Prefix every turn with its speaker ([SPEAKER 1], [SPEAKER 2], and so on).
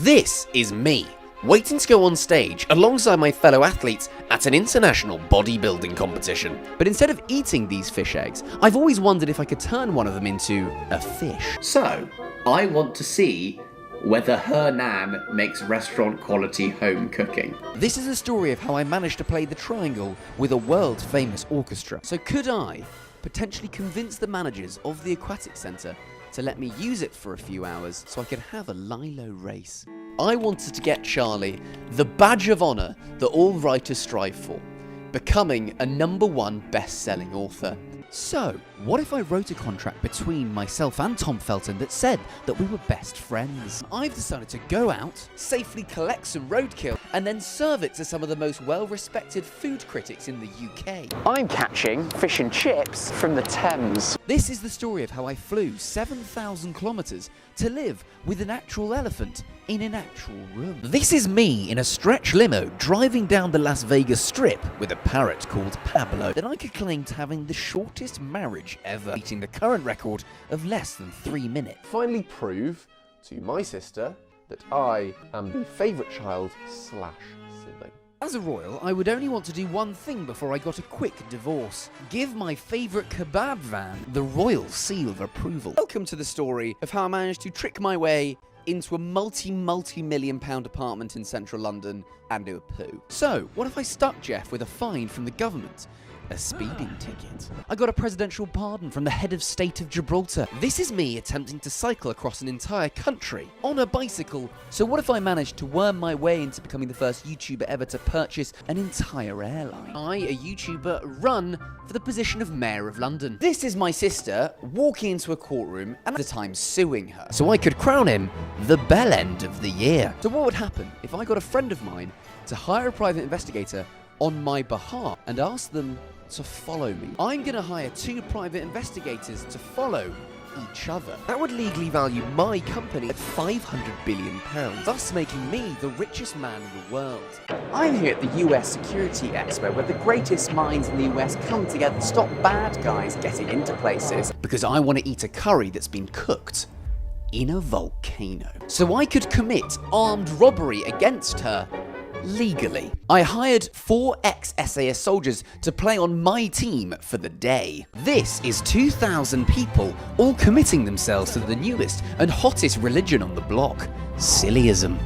[SPEAKER 1] This is me, waiting to go on stage alongside my fellow athletes at an international bodybuilding competition. But instead of eating these fish eggs, I've always wondered if I could turn one of them into a fish.
[SPEAKER 2] So, I want to see whether her nan makes restaurant quality home cooking.
[SPEAKER 1] This is a story of how I managed to play the triangle with a world famous orchestra. So could I potentially convince the managers of the aquatic centre to let me use it for a few hours so I could have a Lilo race? I wanted to get Charlie the badge of honour that all writers strive for, becoming a #1 best-selling author. So, what if I wrote a contract between myself and Tom Felton that said that we were best friends? I've decided to go out, safely collect some roadkill, and then serve it to some of the most well-respected food critics in the UK.
[SPEAKER 3] I'm catching fish and chips from the Thames.
[SPEAKER 1] This is the story of how I flew 7,000 kilometres to live with an actual elephant in an actual room. This is me in a stretch limo driving down the Las Vegas Strip with a parrot called Pablo. Then I could claim to having the shortest marriage ever, beating the current record of less than 3 minutes.
[SPEAKER 4] Finally prove to my sister that I am the favourite child / sibling.
[SPEAKER 1] As a royal, I would only want to do one thing before I got a quick divorce. Give my favourite kebab van the royal seal of approval. Welcome to the story of how I managed to trick my way into a multi-million pound apartment in central London and do a poo. So, what if I stuck Jeff with a fine from the government? A speeding ticket. I got a presidential pardon from the head of state of Gibraltar. This is me attempting to cycle across an entire country on a bicycle. So what if I managed to worm my way into becoming the first YouTuber ever to purchase an entire airline? I, a YouTuber, run for the position of Mayor of London. This is my sister walking into a courtroom and at the time suing her. So I could crown him the bell end of the year. So what would happen if I got a friend of mine to hire a private investigator on my behalf and ask them to follow me? I'm gonna hire 2 private investigators to follow each other. That would legally value my company at £500 billion, thus making me the richest man in the world.
[SPEAKER 3] I'm here at the US Security Expo, where the greatest minds in the US come together to stop bad guys getting into places.
[SPEAKER 1] Because I want to eat a curry that's been cooked in a volcano. So I could commit armed robbery against her legally. I hired 4 ex-SAS soldiers to play on my team for the day. This is 2,000 people all committing themselves to the newest and hottest religion on the block, sillyism.